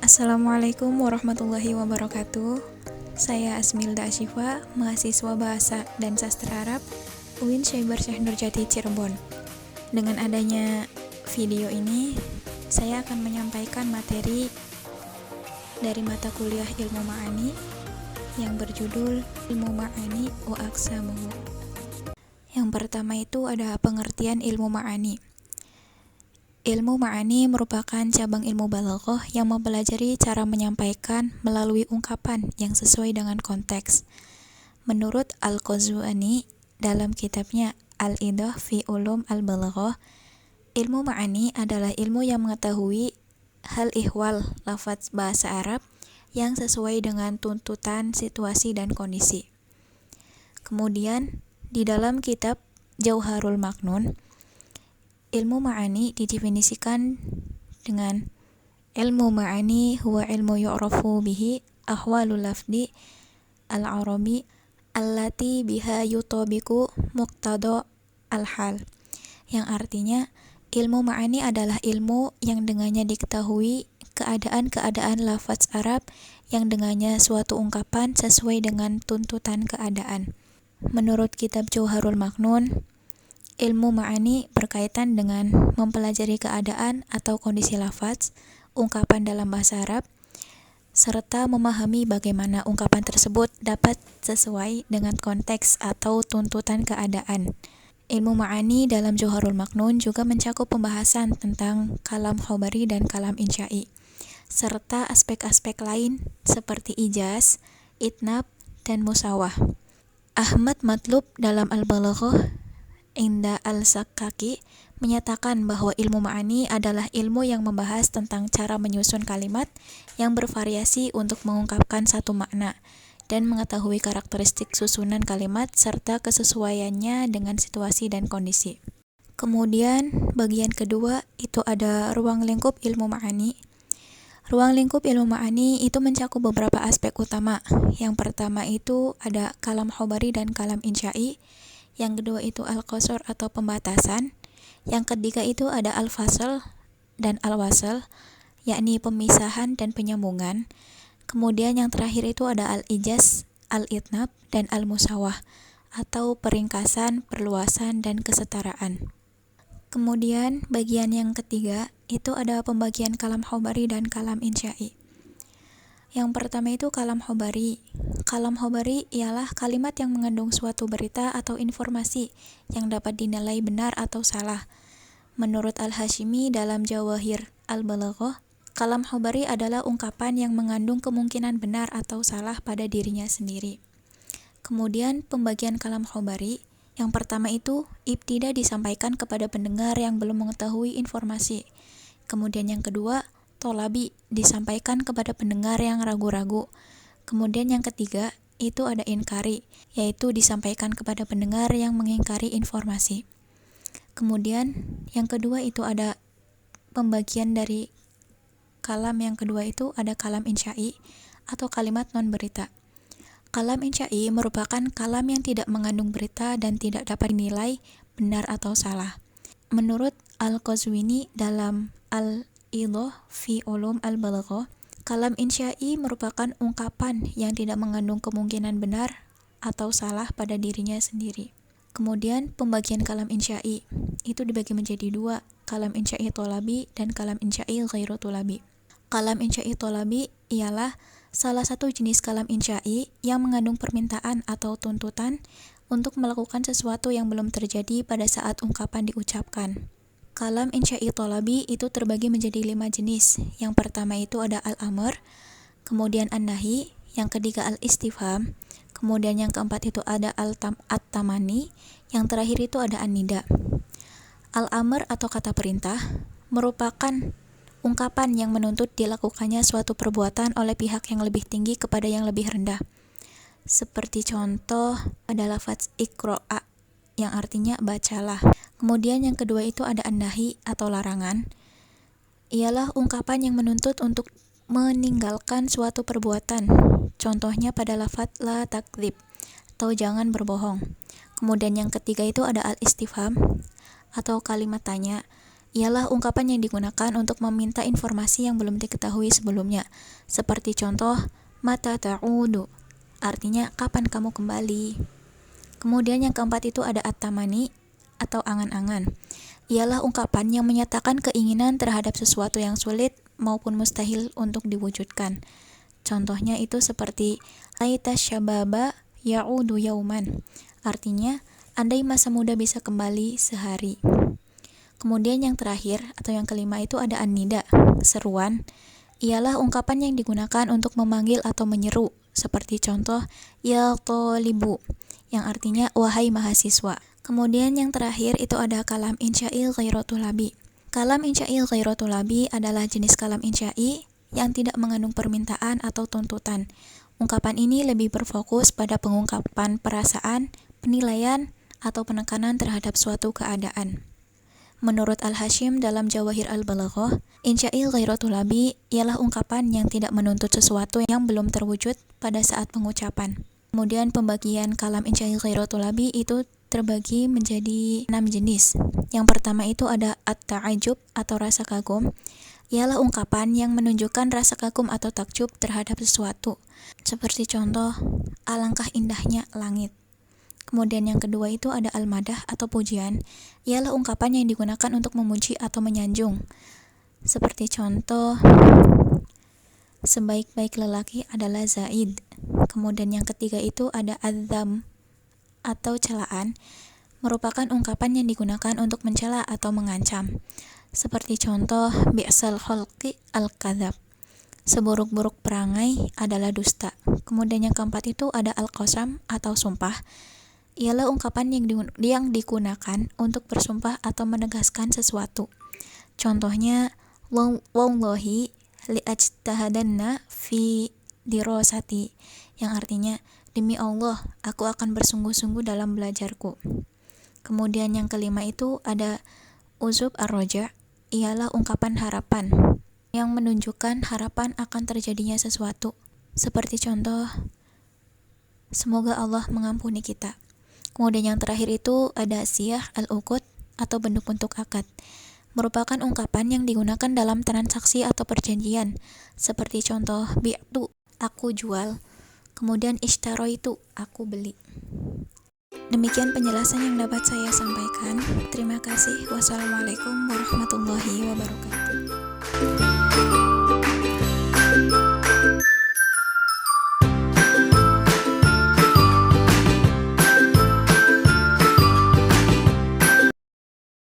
Assalamualaikum warahmatullahi wabarakatuh. Saya Asmilda Asyifa, mahasiswa Bahasa dan Sastra Arab UIN Syaibar Syekh Nurjati Cirebon. Dengan adanya video ini, saya akan menyampaikan materi dari mata kuliah Ilmu Ma'ani yang berjudul Ilmu Ma'ani wa Aqsamuhu. Yang pertama itu ada pengertian ilmu ma'ani. Ilmu ma'ani merupakan cabang ilmu balaghah yang mempelajari cara menyampaikan melalui ungkapan yang sesuai dengan konteks. Menurut Al-Qazwini dalam kitabnya Al-Idah fi Ulum Al-Balaghah, ilmu ma'ani adalah ilmu yang mengetahui hal ihwal lafaz bahasa Arab yang sesuai dengan tuntutan situasi dan kondisi. Kemudian di dalam kitab Jauharul Maknun, ilmu ma'ani didefinisikan dengan ilmu ma'ani huwa ilmu yu'rafu bihi ahwalul lafdi al-arabi allati biha yutabiku muqtada al-hal, yang artinya ilmu ma'ani adalah ilmu yang dengannya diketahui keadaan-keadaan lafaz Arab yang dengannya suatu ungkapan sesuai dengan tuntutan keadaan. Menurut kitab Jauharul Maknun, ilmu ma'ani berkaitan dengan mempelajari keadaan atau kondisi lafaz, ungkapan dalam bahasa Arab, serta memahami bagaimana ungkapan tersebut dapat sesuai dengan konteks atau tuntutan keadaan. Ilmu ma'ani dalam Jauharul Maknun juga mencakup pembahasan tentang kalam khobari dan kalam insya'i, serta aspek-aspek lain seperti ijaz, itnab, dan musawah. Ahmad Matlub dalam Al-Balaghah Inda Al-Sakkaki menyatakan bahwa ilmu ma'ani adalah ilmu yang membahas tentang cara menyusun kalimat yang bervariasi untuk mengungkapkan satu makna dan mengetahui karakteristik susunan kalimat serta kesesuaiannya dengan situasi dan kondisi. Kemudian bagian kedua itu ada ruang lingkup ilmu ma'ani. Ruang lingkup ilmu ma'ani itu mencakup beberapa aspek utama. Yang pertama itu ada kalam khobari dan kalam insya'i. Yang kedua itu al-qasr atau pembatasan. Yang ketiga itu ada al-fasl dan al-wasl, yakni pemisahan dan penyambungan. Kemudian yang terakhir itu ada al-ijaz, al-itnab, dan al-musawah atau peringkasan, perluasan, dan kesetaraan. Kemudian bagian yang ketiga itu ada pembagian kalam khobari dan kalam insya'i. Yang pertama itu kalam khobari. Kalam khobari ialah kalimat yang mengandung suatu berita atau informasi yang dapat dinilai benar atau salah. Menurut Al-Hashimi dalam Jawahir Al-Balaghah, kalam khobari adalah ungkapan yang mengandung kemungkinan benar atau salah pada dirinya sendiri. Kemudian pembagian kalam khobari, yang pertama itu ibtida disampaikan kepada pendengar yang belum mengetahui informasi. Kemudian yang kedua, tolabi disampaikan kepada pendengar yang ragu-ragu. Kemudian yang ketiga itu ada inkari, yaitu disampaikan kepada pendengar yang mengingkari informasi. Kemudian yang kedua itu ada pembagian dari kalam yang kedua itu ada kalam insya'i atau kalimat non berita. Kalam insya'i merupakan kalam yang tidak mengandung berita dan tidak dapat dinilai benar atau salah. Menurut Al-Qazwini dalam Al-Idah fi Ulum Al-Balaghah, kalam insya'i merupakan ungkapan yang tidak mengandung kemungkinan benar atau salah pada dirinya sendiri. Kemudian pembagian kalam insya'i itu dibagi menjadi dua, kalam insya'i tolabi dan kalam insya'i ghairu tolabi. Kalam insya'i tolabi ialah salah satu jenis kalam insya'i yang mengandung permintaan atau tuntutan untuk melakukan sesuatu yang belum terjadi pada saat ungkapan diucapkan. Kalam insya'i tolabi itu terbagi menjadi 5 jenis. Yang pertama itu ada al-amr, kemudian an-nahi, yang ketiga al-istifham, kemudian yang keempat itu ada at-tamani, yang terakhir itu ada an-nida. Al-amr atau kata perintah merupakan ungkapan yang menuntut dilakukannya suatu perbuatan oleh pihak yang lebih tinggi kepada yang lebih rendah. Seperti contoh ada lafaz iqra'a yang artinya bacalah. Kemudian yang kedua itu ada an-nahi atau larangan. Ialah ungkapan yang menuntut untuk meninggalkan suatu perbuatan. Contohnya pada lafaz la takdzib atau jangan berbohong. Kemudian yang ketiga itu ada al-istifham atau kalimat tanya. ialah ungkapan yang digunakan untuk meminta informasi yang belum diketahui sebelumnya. Seperti contoh, mata ta'udu, artinya kapan kamu kembali. Kemudian yang keempat itu ada at-tamani atau angan-angan. Ialah ungkapan yang menyatakan keinginan terhadap sesuatu yang sulit maupun mustahil untuk diwujudkan. Contohnya itu seperti laita syababa ya'udu yauman, artinya andai masa muda bisa kembali sehari. Kemudian yang terakhir atau yang kelima itu ada an-nida, seruan. Ialah ungkapan yang digunakan untuk memanggil atau menyeru, seperti contoh ya thalibu, yang artinya wahai mahasiswa. Kemudian yang terakhir itu ada kalam insya'il ghairu tulabi. Kalam insya'il ghairu tulabi adalah jenis kalam insya'i yang tidak mengandung permintaan atau tuntutan. Ungkapan ini lebih berfokus pada pengungkapan perasaan, penilaian, atau penekanan terhadap suatu keadaan. Menurut Al-Hashim dalam Jawahir Al-Balaghah, insya'il ghairu tulabi ialah ungkapan yang tidak menuntut sesuatu yang belum terwujud pada saat pengucapan. Kemudian pembagian kalam insya'il ghairu tulabi itu terbagi menjadi 6 jenis. Yang pertama itu ada at-ta'ajub atau rasa kagum. Ialah ungkapan yang menunjukkan rasa kagum atau takjub terhadap sesuatu. Seperti contoh, alangkah indahnya langit. Kemudian yang kedua itu ada al-madah atau pujian. Ialah ungkapan yang digunakan untuk memuji atau menyanjung. Seperti contoh, sebaik-baik lelaki adalah Zaid. Kemudian yang ketiga itu ada adzam atau celaan, merupakan ungkapan yang digunakan untuk mencela atau mengancam. Seperti contoh, bi'sal khalqi al-kadzab. Seburuk-buruk perangai adalah dusta. Kemudian yang keempat itu ada al-qasam atau sumpah. Ialah ungkapan yang digunakan untuk bersumpah atau menegaskan sesuatu. Contohnya, wallahi li'ajtahadanna fi dirasati, yang artinya, demi Allah, aku akan bersungguh-sungguh dalam belajarku. Kemudian yang kelima itu ada uzub ar-roja, ialah ungkapan harapan yang menunjukkan harapan akan terjadinya sesuatu. Seperti contoh, semoga Allah mengampuni kita. Kemudian yang terakhir itu ada siyah al-uqud atau bentuk-bentuk akad. Merupakan ungkapan yang digunakan dalam transaksi atau perjanjian. Seperti contoh, bi'tu, aku jual. Kemudian ishtaraitu, aku beli. Demikian penjelasan yang dapat saya sampaikan. Terima kasih. Wassalamualaikum warahmatullahi wabarakatuh.